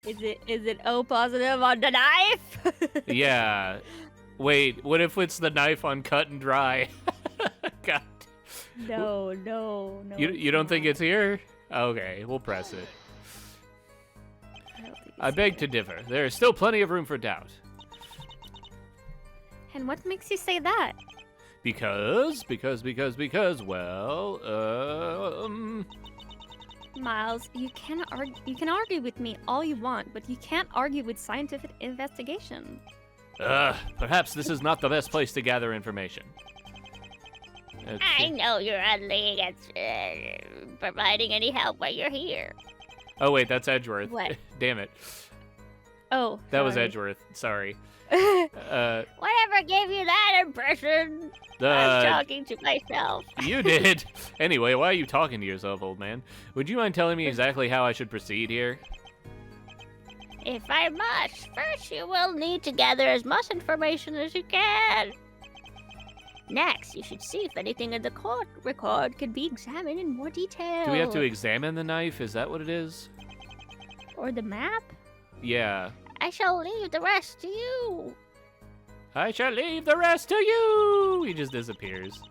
Is it O positive on the knife? Yeah. Wait, what if it's the knife on cut and dry? God. No. You don't think it's here? Okay, we'll press it. I beg to differ. There is still plenty of room for doubt. And what makes you say that? Because, well, Miles, you can argue with me all you want, but you can't argue with scientific investigation. Perhaps this is not the best place to gather information. I know you're ugly against providing any help while you're here. Oh, wait, that's Edgeworth. What? Damn it. Oh, That was sorry. Edgeworth. Sorry. Whatever gave you that impression? I'm talking to myself. You did. Anyway, why are you talking to yourself, old man? Would you mind telling me exactly how I should proceed here? If I must, first you will need to gather as much information as you can. Next, you should see if anything in the court record can be examined in more detail. Do we have to examine the knife? Is that what it is? Or the map? Yeah. I shall leave the rest to you. I shall leave the rest to you! He just disappears.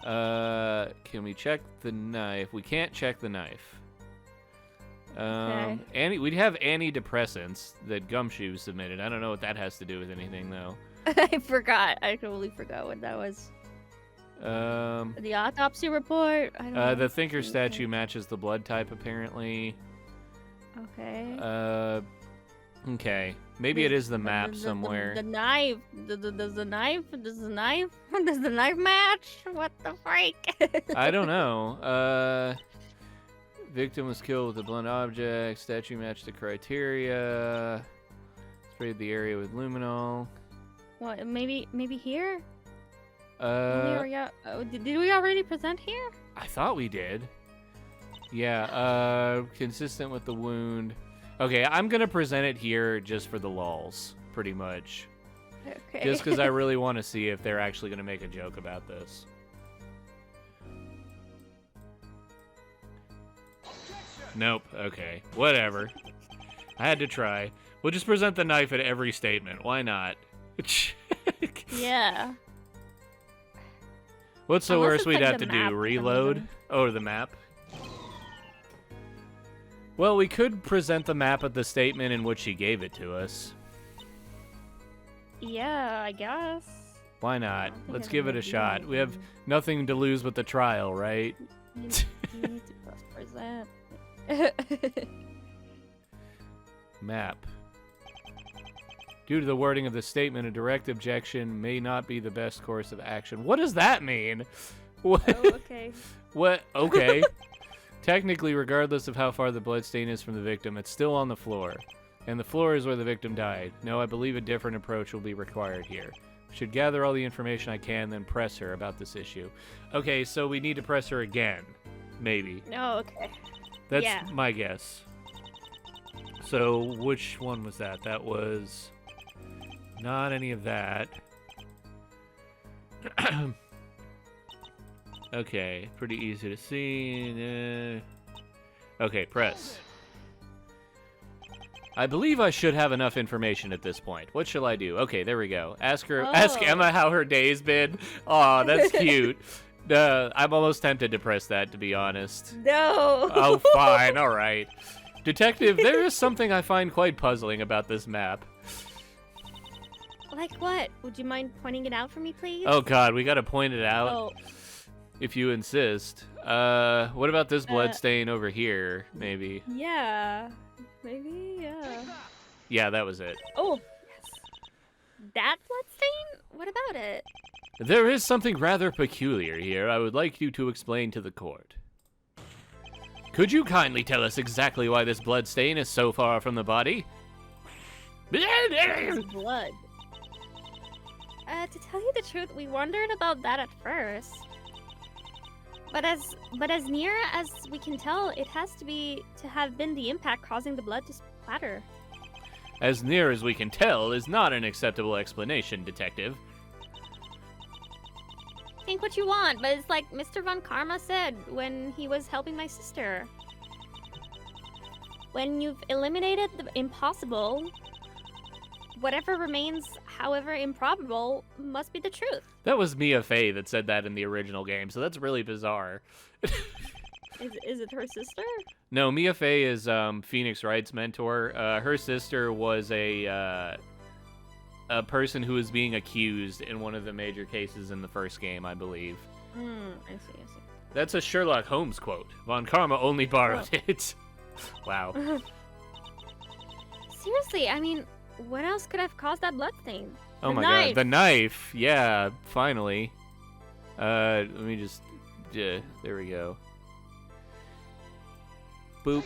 Can we check the knife? We can't check the knife. Okay. We'd have antidepressants that Gumshoe submitted. I don't know what that has to do with anything, though. I forgot. I totally forgot what that was. The autopsy report? I don't know. The Thinker statue matches the blood type, apparently. Okay. Okay. Maybe it is the map somewhere. The knife. Does the knife match? What the freak? I don't know. Victim was killed with a blunt object. Statue matched the criteria. Sprayed the area with luminol. What? Maybe here? Did Did we already present here? I thought we did. Yeah, consistent with the wound. Okay, I'm gonna present it here just for the lulz, pretty much. Okay. Just because I really want to see if they're actually gonna make a joke about this. Nope, okay. Whatever. I had to try. We'll just present the knife at every statement. Why not? Yeah. What's the Unless worst it's we'd like have the to map do? or Reload? something. Oh, the map? Well, we could present the map at the statement in which she gave it to us. Yeah, I guess. Why not? think Let's I give it can a do shot. We have nothing to lose but the trial, right? You need to press present. Map. Due to the wording of the statement, a direct objection may not be the best course of action. What does that mean? What? Oh, okay. What? Okay. Technically, regardless of how far the bloodstain is from the victim, it's still on the floor. And the floor is where the victim died. No, I believe a different approach will be required here. Should gather all the information I can, then press her about this issue. Okay, so we need to press her again. Maybe. Oh, okay. That's Yeah. my guess. So, which one was that? That was not any of that. Okay, pretty easy to see. Okay, press. I believe I should have enough information at this point. What shall I do? Okay, there we go. Ask Oh. Emma how her day's been. Aw, that's cute. I'm almost tempted to press that, to be honest. No. Oh, fine, all right. Detective, there is something I find quite puzzling about this map. Like what? Would you mind pointing it out for me, please? Oh god, we gotta point it out, Oh. if you insist. What about this blood stain over here, maybe? Yeah. Maybe, yeah. Yeah, that was it. Oh, yes. That bloodstain? What about it? There is something rather peculiar here I would like you to explain to the court. Could you kindly tell us exactly why this blood stain is so far from the body? It's blood. To tell you the truth, we wondered about that at first. But as near as we can tell, it has to have been the impact causing the blood to splatter. As near as we can tell is not an acceptable explanation, Detective. Think what you want, but it's like Mr. Von Karma said when he was helping my sister. when you've eliminated the impossible, whatever remains, however improbable, must be the truth. That was Mia Fey that said that in the original game, so that's really bizarre. Is it her sister? No, Mia Fey is Phoenix Wright's mentor. Her sister was a person who was being accused in one of the major cases in the first game, I believe. I see. That's a Sherlock Holmes quote. Von Karma only borrowed it. Wow. Seriously, I mean, what else could have caused that bloodstain? Oh my god, the knife. Yeah, finally. Let me just... there we go. Boop.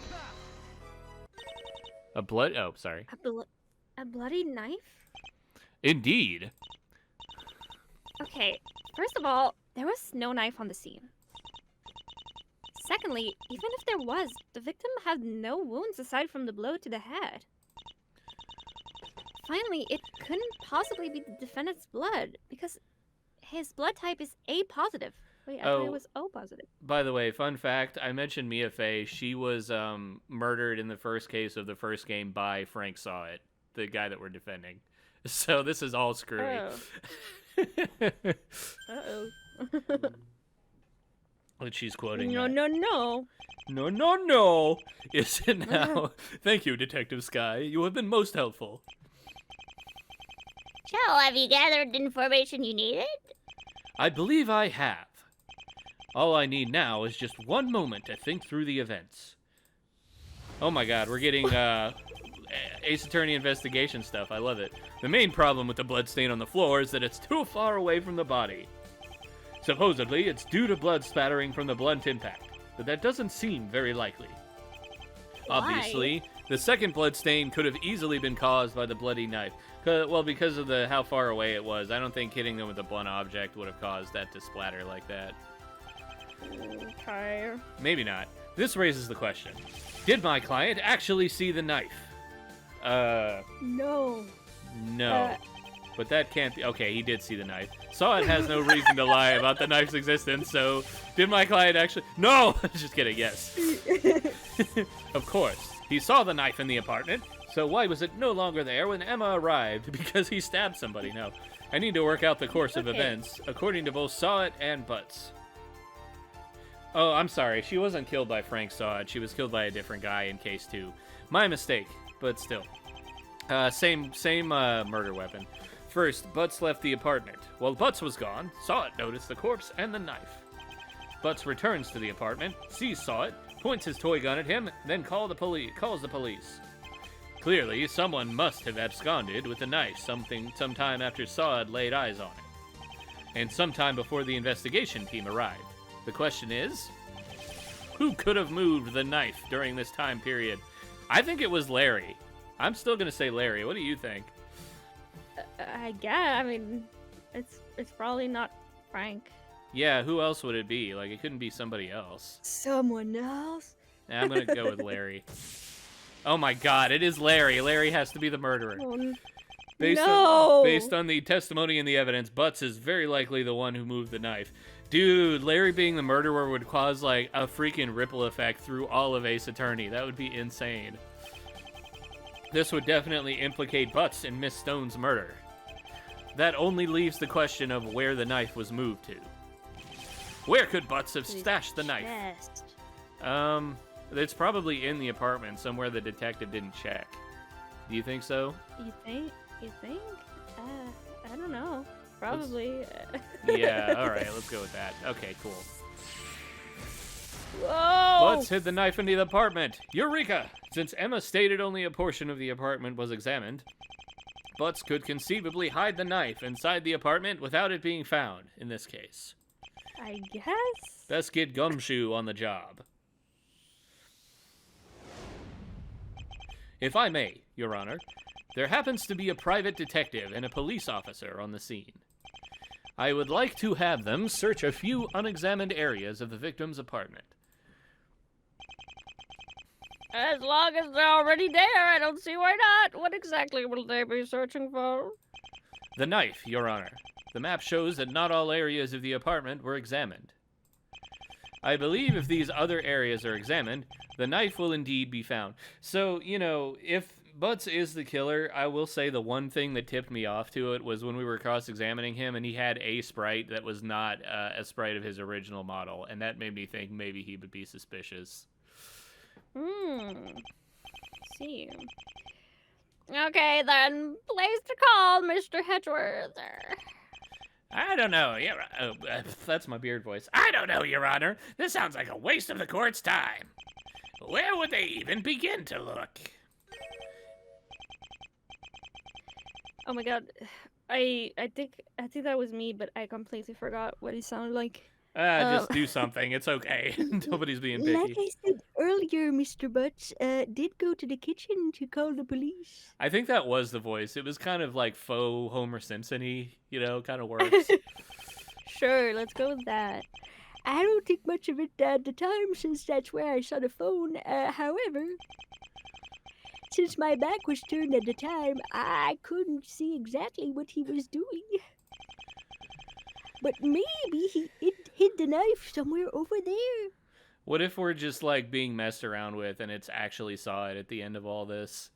A blood... Oh, sorry. A bloody knife? Indeed. Okay, first of all, there was no knife on the scene. Secondly, even if there was, the victim had no wounds aside from the blow to the head. Finally, it couldn't possibly be the defendant's blood, because his blood type is A positive. Wait, I thought it was O positive. By the way, fun fact, I mentioned Mia Fey. She was murdered in the first case of the first game by Frank Saw It, the guy that we're defending. So this is all screwy. Uh-oh. What she's quoting. No. No. Is it now? Thank you, Detective Sky. You have been most helpful. So, have you gathered the information you needed? I believe I have. All I need now is just one moment to think through the events. Oh my god, we're getting Ace Attorney investigation stuff. I love it. The main problem with the bloodstain on the floor is that it's too far away from the body. Supposedly, it's due to blood spattering from the blunt impact, but that doesn't seem very likely. Why? Obviously, the second blood stain could have easily been caused by the bloody knife. Well, because of how far away it was, I don't think hitting them with a blunt object would have caused that to splatter like that. Okay. Maybe not. This raises the question. Did my client actually see the knife? No. No. But that can't be... Okay, he did see the knife. Saw It has no reason to lie about the knife's existence, so... Did my client actually... No! Just kidding, yes. Of course. He saw the knife in the apartment, so why was it no longer there when Emma arrived? Because he stabbed somebody. No. I need to work out the course of events, according to both Saw It and Butts. Oh, I'm sorry. She wasn't killed by Frank Saw It. She was killed by a different guy in case 2. My mistake, but still. Same murder weapon. First, Butts left the apartment. While Butts was gone, Saw It noticed the corpse and the knife. Butts returns to the apartment, sees Saw It, points his toy gun at him, then calls the police. Clearly, someone must have absconded with the knife sometime after Saw It laid eyes on it. And sometime before the investigation team arrived. The question is, who could have moved the knife during this time period? I think it was Larry. I'm still going to say Larry. What do you think? I guess. I mean, it's probably not Frank. Yeah, who else would it be? Like, it couldn't be somebody else. Someone else? Nah, I'm going to go with Larry. Oh my god, it is Larry. Larry has to be the murderer. Based on the testimony and the evidence, Butts is very likely the one who moved the knife. Dude, Larry being the murderer would cause, like, a freaking ripple effect through all of Ace Attorney. That would be insane. This would definitely implicate Butts in Miss Stone's murder. That only leaves the question of where the knife was moved to. Where could Butts have stashed the knife? It's probably in the apartment, somewhere the detective didn't check. Do you think so? You think? I don't know. Probably. Yeah, alright, let's go with that. Okay, cool. Whoa! Butts hid the knife into the apartment. Eureka! Since Emma stated only a portion of the apartment was examined, Butts could conceivably hide the knife inside the apartment without it being found, in this case. I guess? Best get Gumshoe on the job. If I may, Your Honor, there happens to be a private detective and a police officer on the scene. I would like to have them search a few unexamined areas of the victim's apartment. As long as they're already there, I don't see why not. What exactly will they be searching for? The knife, Your Honor. The map shows that not all areas of the apartment were examined. I believe if these other areas are examined, the knife will indeed be found. So, you know, if Butts is the killer, I will say the one thing that tipped me off to it was when we were cross-examining him and he had a sprite that was not a sprite of his original model, and that made me think maybe he would be suspicious. See. Okay, then, place to call, Mr. Edgeworth. I don't know, that's my beard voice. I don't know, Your Honor. This sounds like a waste of the court's time. Where would they even begin to look? Oh my god. I think that was me, but I completely forgot what he sounded like. Just do something. It's okay. Nobody's being picky. Like I said earlier, Mr. Butts did go to the kitchen to call the police. I think that was the voice. It was kind of like faux Homer Simpson-y, you know, kind of works. Sure, let's go with that. I don't think much of it at the time, since that's where I saw the phone. However, since my back was turned at the time, I couldn't see exactly what he was doing. But maybe he hid the knife somewhere over there. What if we're just like being messed around with and it's actually saw it at the end of all this?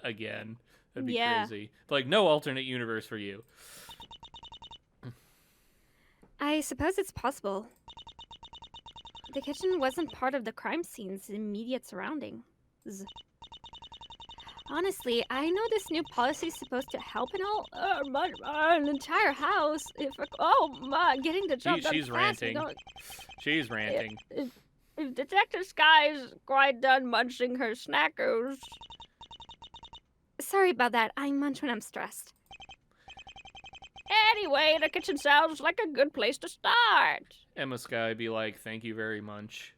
Again. That'd be crazy. Like, no alternate universe for you. I suppose it's possible. The kitchen wasn't part of the crime scene's immediate surroundings. Honestly, I know this new policy is supposed to help and all, but an entire house, getting the job done She's fast, ranting. She's ranting. If Detective Sky's quite done munching her snackers. Sorry about that. I munch when I'm stressed. Anyway, the kitchen sounds like a good place to start. Emma Sky be like, thank you very much.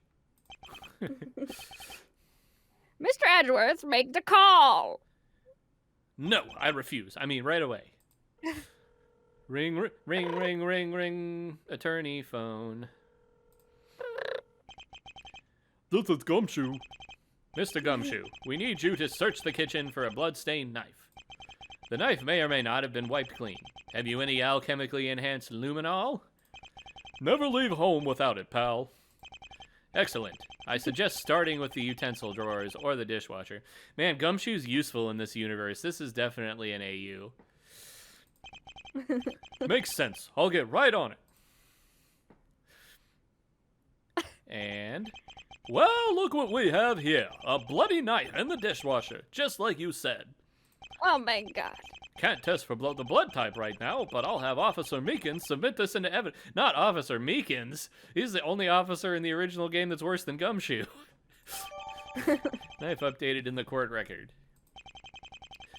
Mr. Edgeworth, make the call. No, I refuse. I mean, right away. Ring, ring, ring, ring, ring. Attorney phone. This is Gumshoe. Mr. Gumshoe, we need you to search the kitchen for a blood-stained knife. The knife may or may not have been wiped clean. Have you any alchemically enhanced luminol? Never leave home without it, pal. Excellent. I suggest starting with the utensil drawers or the dishwasher. Man, Gumshoe's useful in this universe. This is definitely an AU. Makes sense. I'll get right on it. And... well, look what we have here. A bloody knife in the dishwasher, just like you said. Oh my god. Can't test for the blood type right now, but I'll have Officer Meekins submit this into evidence. Not Officer Meekins. He's the only officer in the original game that's worse than Gumshoe. Knife updated in the court record.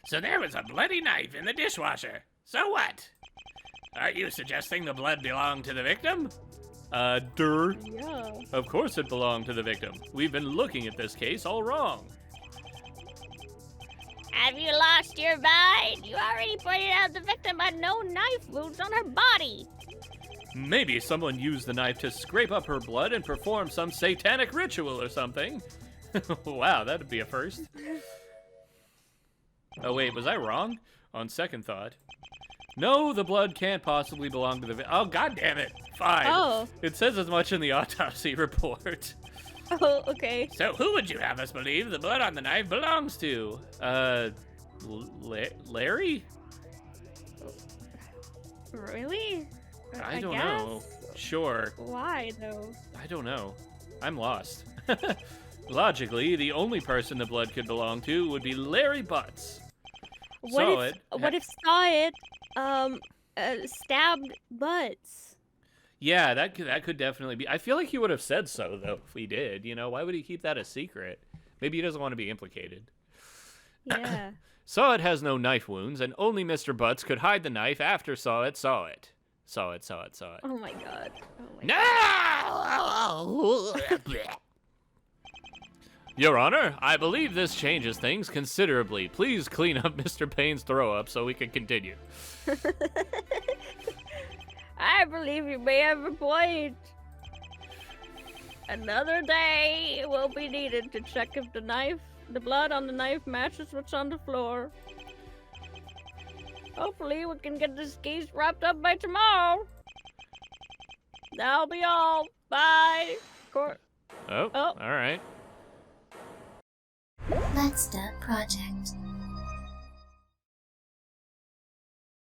So there was a bloody knife in the dishwasher. So what? Are you suggesting the blood belonged to the victim? Yeah. Of course it belonged to the victim. We've been looking at this case all wrong. Have you lost your mind? You already pointed out the victim had no knife wounds on her body. Maybe someone used the knife to scrape up her blood and perform some satanic ritual or something. Wow, that'd be a first. Oh wait, was I wrong? On second thought. No, the blood can't possibly belong to the oh, god damn it. Fine. Oh. It says as much in the autopsy report. Oh, okay. So who would you have us believe the blood on the knife belongs to? Larry? Really? I don't guess. know. Sure. Why, though? I don't know. I'm lost. Logically, the only person the blood could belong to would be Larry Butts. What if Saw It, stabbed Butts? Yeah, that could definitely be. I feel like he would have said so, though, if we did. You know, why would he keep that a secret? Maybe he doesn't want to be implicated. Yeah. Saw It has no knife wounds, and only Mr. Butts could hide the knife after Saw It saw it. Saw it. Oh my god. No! Your Honor, I believe this changes things considerably. Please clean up Mr. Payne's throw-up so we can continue. I believe you may have a point. Another day will be needed to check if the blood on the knife matches what's on the floor. Hopefully we can get this case wrapped up by tomorrow. That'll be all. Bye. Court. Oh, Oh. all right. Let's the project.